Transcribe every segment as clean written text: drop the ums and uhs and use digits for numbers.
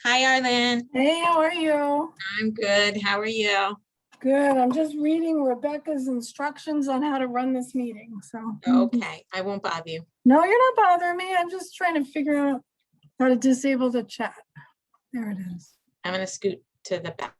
Hi, Arlen. Hey, how are you? I'm good. How are you? Good. I'm just reading Rebecca's instructions on how to run this meeting. So, Okay, I won't bother you. no, you're not bothering me. I'm just trying to figure out how to disable the chat. There it is. I'm gonna scoot to the back.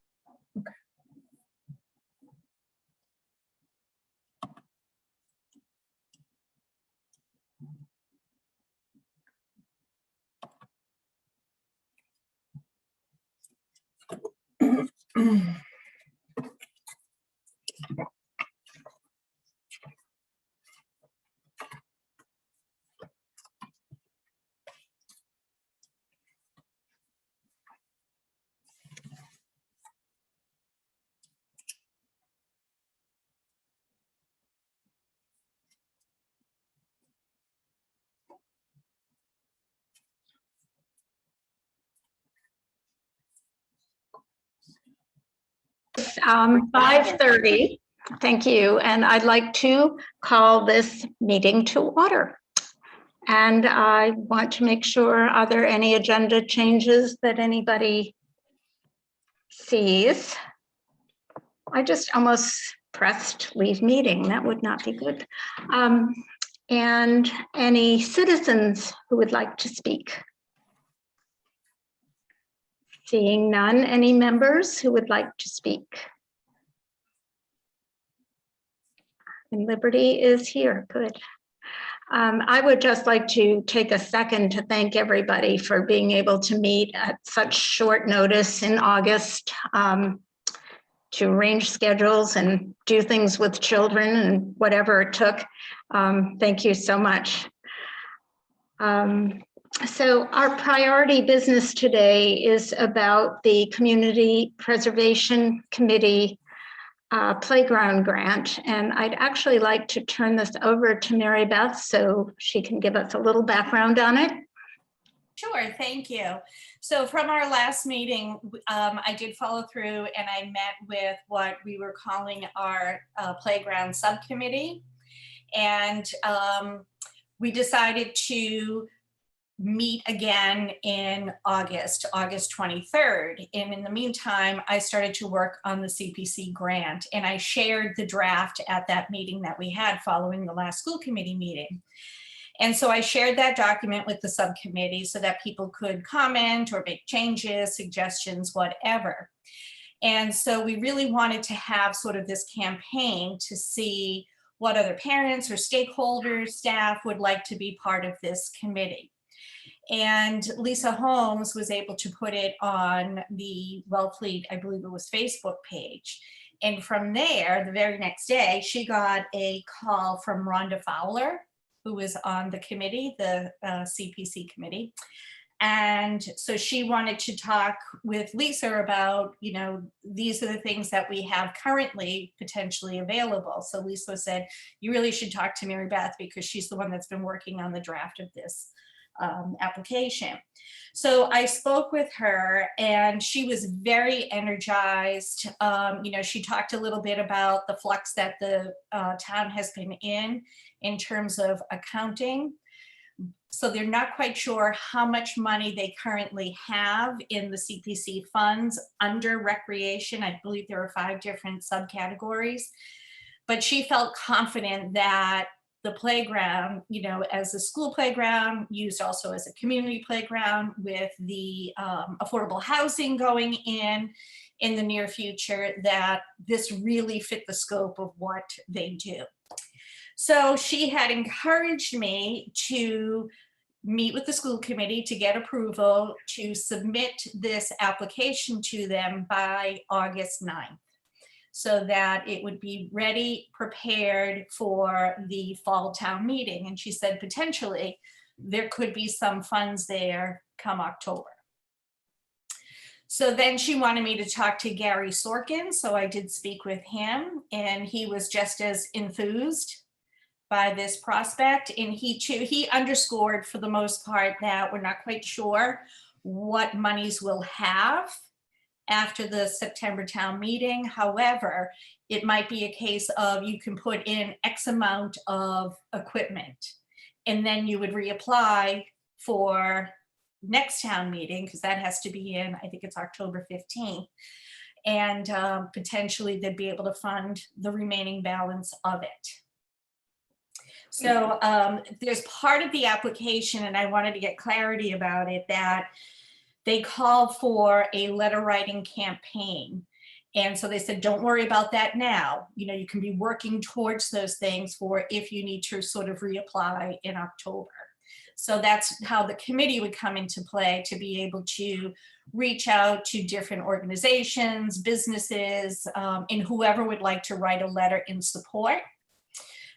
It's 5:30. Thank you. And I'd like to call this meeting to order. And I want to make sure, are there any agenda changes that anybody sees? I just almost pressed leave meeting. That would not be good. And any citizens who would like to speak? Seeing none, any members who would like to speak? And Liberty is here, good. I would just like to take a second to thank everybody for being able to meet at such short notice in August, to arrange schedules and do things with children and whatever it took. Thank you so much. So our priority business today is about the Community Preservation Committee playground grant. And I'd actually like to turn this over to Mary Beth so she can give us a little background on it. Sure, thank you. So from our last meeting, I did follow through and I met with what we were calling our playground subcommittee. And we decided to meet again in August 23rd. And in the meantime, I started to work on the CPC grant, and I shared the draft at that meeting that we had following the last school committee meeting. And so I shared that document with the subcommittee so that people could comment or make changes, suggestions, whatever. And so we really wanted to have sort of this campaign to see what other parents or stakeholders, staff would like to be part of this committee. And Lisa Holmes was able to put it on the Wellfleet, I believe it was, Facebook page. And from there, the very next day, she got a call from Rhonda Fowler, who was on the committee, the CPC committee. And so she wanted to talk with Lisa about, you know, these are the things that we have currently potentially available. So Lisa said, you really should talk to Mary Beth because she's the one that's been working on the draft of this application. So I spoke with her and she was very energized. You know, she talked a little bit about the flux that the town has been in terms of accounting. So they're not quite sure how much money they currently have in the CPC funds under recreation. I believe there are 5 different subcategories, but she felt confident that the playground, you know, as a school playground, used also as a community playground with the affordable housing going in the near future, that this really fit the scope of what they do. So she had encouraged me to meet with the school committee to get approval to submit this application to them by August 9th. So that it would be ready, prepared for the fall town meeting. And she said potentially there could be some funds there come October. So then she wanted me to talk to Gary Sorkin. So I did speak with him and he was just as enthused by this prospect. And he underscored for the most part that we're not quite sure what monies we'll have after the September town meeting. However, it might be a case of you can put in X amount of equipment and then you would reapply for next town meeting, because that has to be in, I think it's October 15th. And potentially they'd be able to fund the remaining balance of it. So there's part of the application, and I wanted to get clarity about it, that they called for a letter writing campaign. And so they said, don't worry about that now. You know, you can be working towards those things for if you need to sort of reapply in October. So that's how the committee would come into play, to be able to reach out to different organizations, businesses, and whoever would like to write a letter in support.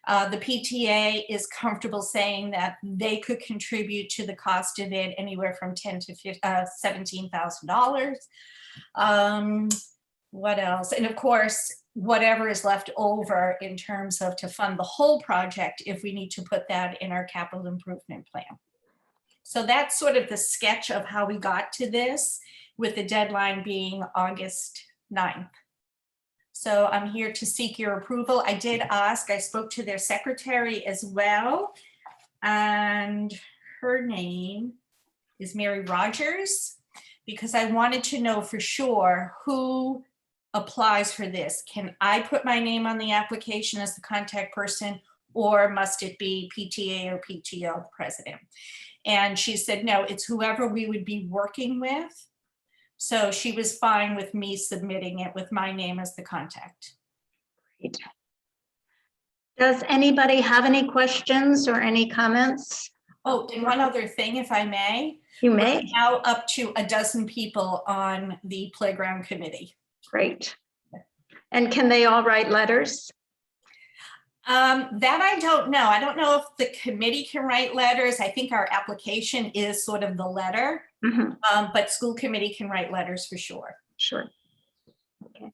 The PTA is comfortable saying that they could contribute to the cost of it anywhere from $10,000 to $17,000. What else? And of course, whatever is left over in terms of to fund the whole project, if we need to put that in our capital improvement plan. So that's sort of the sketch of how we got to this, with the deadline being August 9th. So I'm here to seek your approval. I did ask, I spoke to their secretary as well, and her name is Mary Rogers, because I wanted to know for sure who applies for this. Can I put my name on the application as the contact person, or must it be PTA or PTO president? And she said, no, it's whoever we would be working with. So she was fine with me submitting it with my name as the contact. Great. Does anybody have any questions or any comments? Oh, and one other thing, if I may. You We're may. now up to 12 people on the playground committee. Great. And can they all write letters? That I don't know. I don't know if the committee can write letters. I think our application is sort of the letter, Mhm. but school committee can write letters for sure. Sure. Okay.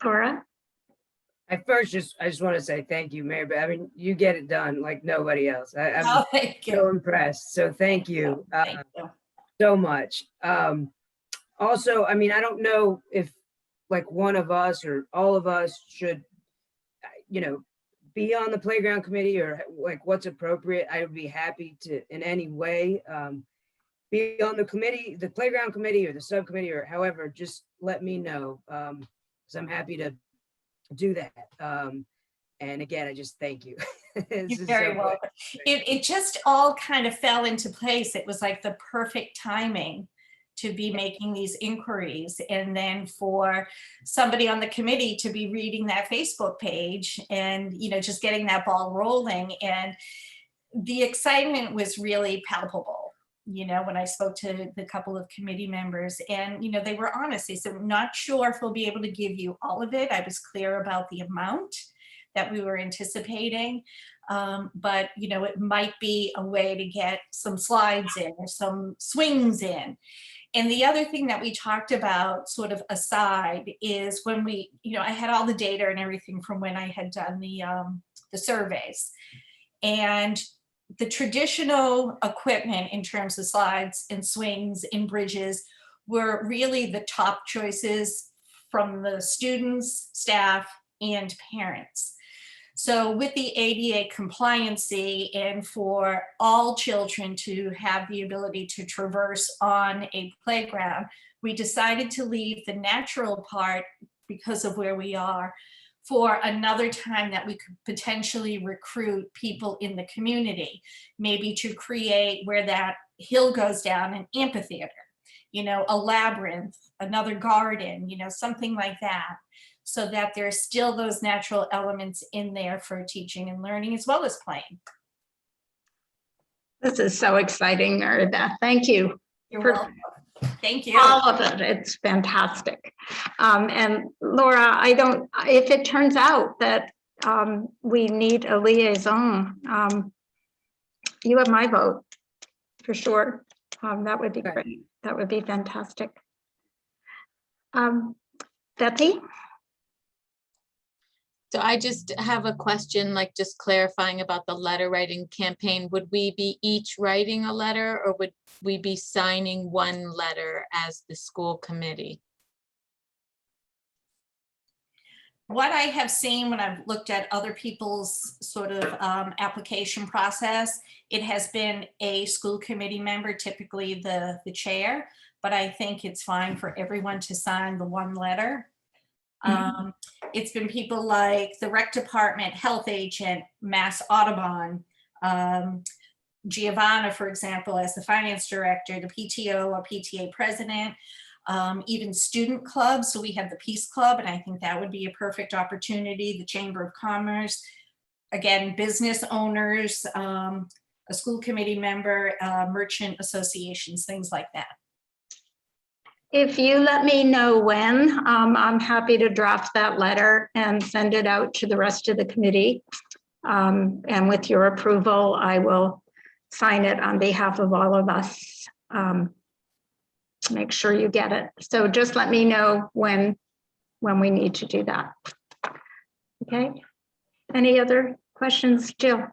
Cora? I just want to say thank you, Mary, but I mean, you get it done like nobody else. I'm Oh, thank so you. impressed. So thank you Thank you. so much. Also, I mean, I don't know if like one of us or all of us should, you know, be on the playground committee, or like what's appropriate. I would be happy to in any way be on the committee, the playground committee or the subcommittee, or however, just let me know, because I'm happy to do that. And again, I just thank you. This You're is very so welcome. It just all kind of fell into place. It was like the perfect timing to be making these inquiries, and then for somebody on the committee to be reading that Facebook page and, you know, just getting that ball rolling. And the excitement was really palpable, you know, when I spoke to the couple of committee members, and, you know, they were honest. They said, not sure if we'll be able to give you all of it. I was clear about the amount that we were anticipating. But, you know, it might be a way to get some slides in or some swings in. And the other thing that we talked about sort of aside is when we, you know, I had all the data and everything from when I had done the surveys. And the traditional equipment in terms of slides and swings and bridges were really the top choices from the students, staff, and parents. So with the ADA compliancy, and for all children to have the ability to traverse on a playground, we decided to leave the natural part, because of where we are, for another time that we could potentially recruit people in the community, maybe to create where that hill goes down an amphitheater, you know, a labyrinth, another garden, you know, something like that, so that there's still those natural elements in there for teaching and learning as well as playing. This is so exciting, Mary Beth. Thank you. You're For- welcome. Thank you. All of it. It's fantastic. And Laura, if it turns out that we need a liaison, you have my vote for sure. That would be Okay. great. That would be fantastic. Betsy? So I just have a question, like just clarifying about the letter writing campaign. Would we be each writing a letter, or would we be signing one letter as the school committee? what I have seen when I've looked at other people's sort of application process, it has been a school committee member, typically the chair, but I think it's fine for everyone to sign the one letter. It's been people like the rec department, health agent, Mass Audubon, Giovanna, for example, as the finance director, the PTO or PTA president, even student clubs. So we have the Peace Club, and I think that would be a perfect opportunity. The Chamber of Commerce, again, business owners, a school committee member, merchant associations, things like that. If you let me know when, I'm happy to draft that letter and send it out to the rest of the committee. And with your approval, I will sign it on behalf of all of us. Make sure you get it. So just let me know when we need to do that. Okay. Any other questions, Jill?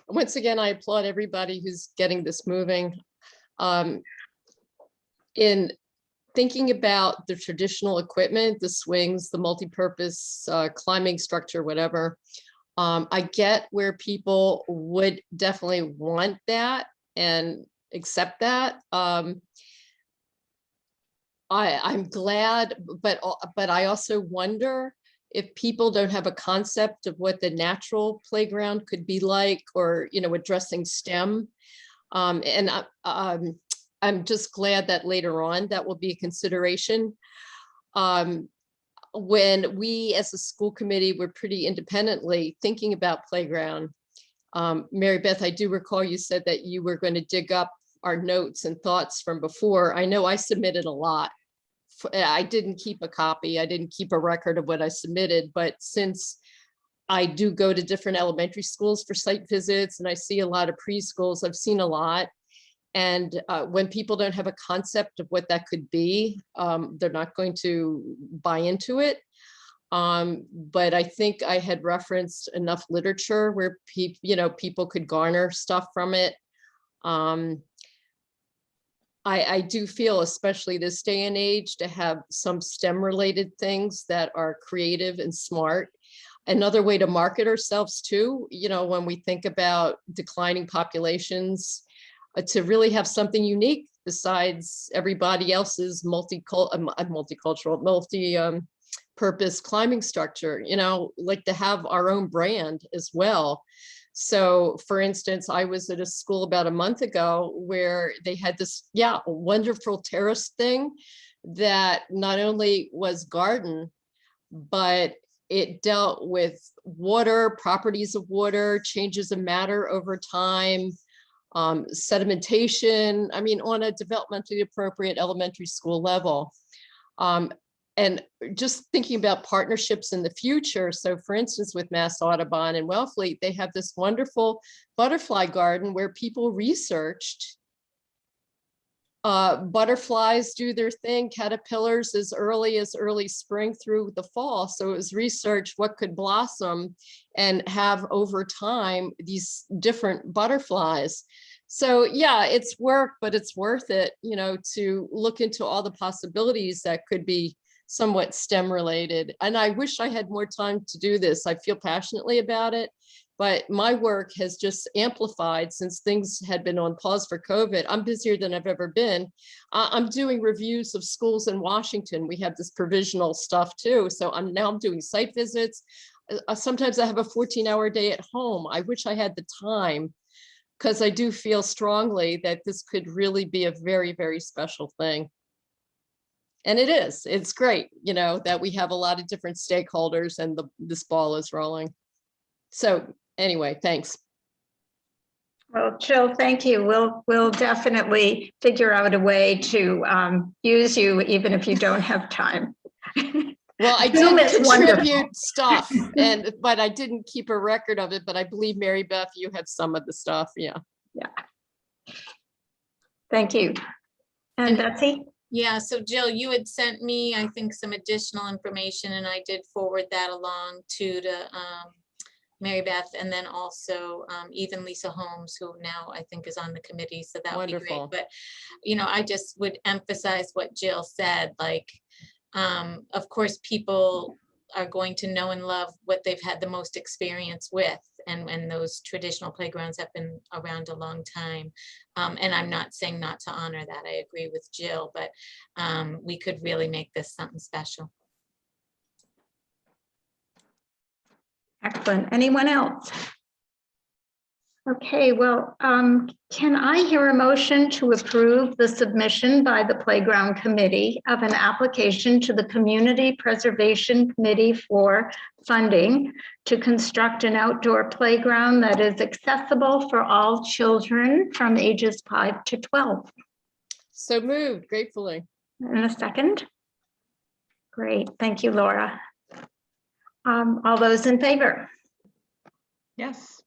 Once again, I applaud everybody who's getting this moving. In thinking about the traditional equipment, the swings, the multi-purpose climbing structure, whatever, I get where people would definitely want that and accept that. I'm glad, but I also wonder if people don't have a concept of what the natural playground could be like, or, you know, addressing STEM. And I'm just glad that later on that will be a consideration. When we as a school committee were pretty independently thinking about playground, Mary Beth, I do recall you said that you were going to dig up our notes and thoughts from before. I know I submitted a lot. I didn't keep a copy. I didn't keep a record of what I submitted, but since I do go to different elementary schools for site visits and I see a lot of preschools, I've seen a lot. And when people don't have a concept of what that could be, they're not going to buy into it. But I think I had referenced enough literature where people could garner stuff from it. I do feel, especially this day and age, to have some STEM related things that are creative and smart. Another way to market ourselves too, when we think about declining populations, to really have something unique besides everybody else's multi-cultural, multi-purpose climbing structure, like to have our own brand as well. So for instance, I was at a school about a month ago where they had this, wonderful terrace thing that not only was garden, but it dealt with water, properties of water, changes of matter over time, sedimentation, on a developmentally appropriate elementary school level. And just thinking about partnerships in the future. So for instance, with Mass Audubon and Wellfleet, they have this wonderful butterfly garden where people researched butterflies do their thing, caterpillars as early spring through the fall. So it was research what could blossom and have over time these different butterflies. So yeah, it's work, but it's worth it, to look into all the possibilities that could be somewhat STEM related. And I wish I had more time to do this. I feel passionately about it, but my work has just amplified since things had been on pause for COVID. I'm busier than I've ever been. I'm doing reviews of schools in Washington. We have this provisional stuff too. So I'm doing site visits. Sometimes I have a 14-hour day at home. I wish I had the time, because I do feel strongly that this could really be a very, very special thing. And it is, it's great, that we have a lot of different stakeholders and this ball is rolling. So anyway, thanks. Well, Jill, thank you. We'll definitely figure out a way to use you, even if you don't have time. Well, I did contribute stuff, but I didn't keep a record of it, but I believe Mary Beth, you have some of the stuff. Yeah. Thank you. And Betsy? Yeah, so Jill, you had sent me, I think, some additional information, and I did forward that along to Mary Beth, and then also even Lisa Holmes, who now I think is on the committee, so that would be great. But, I just would emphasize what Jill said, like, of course, people are going to know and love what they've had the most experience with. And those traditional playgrounds have been around a long time. And I'm not saying not to honor that. I agree with Jill, but we could really make this something special. Excellent. Anyone else? Okay, well, can I hear a motion to approve the submission by the Playground Committee of an application to the Community Preservation Committee for funding to construct an outdoor playground that is accessible for all children from ages 5 to 12? So moved gratefully. In a second. Great, thank you, Laura. All those in favor? Yes.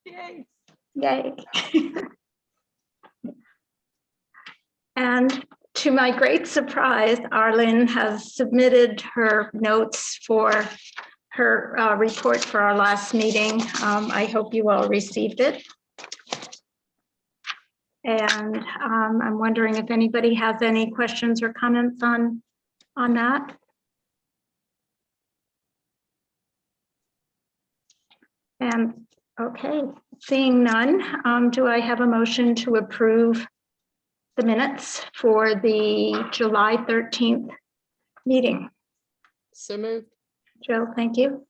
Yay. Yay. And to my great surprise, Arlene has submitted her notes for her report for our last meeting. I hope you all received it. And I'm wondering if anybody has any questions or comments on that. And okay, seeing none, do I have a motion to approve the minutes for the July 13th meeting? So moved. Jill, thank you.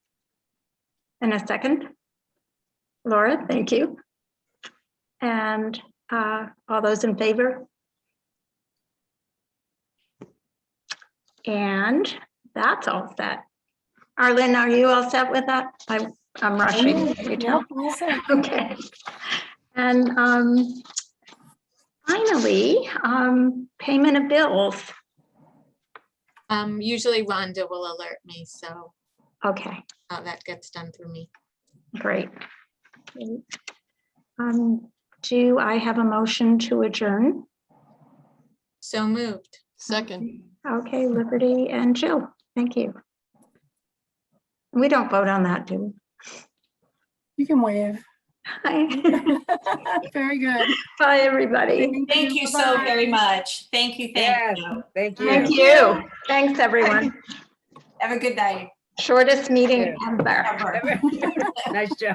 And a second. Laura, thank you. And all those in favor? And that's all set. Arlene, are you all set with that? I'm rushing. You tell. Yep, all set. Okay. And finally, payment of bills. Usually Rhonda will alert me, so Okay, that gets done through me. great. Do I have a motion to adjourn? So moved. Second. Okay, Liberty and Jill, thank you. We don't vote on that, do we? You can wave. Hi. Very good. Bye, everybody. Thank you so Bye-bye. very much. Thank you. Yes, Thank you. thank you. Thank you. Thanks, everyone. Have a good night. Shortest meeting Yeah. ever. Ever. Nice job.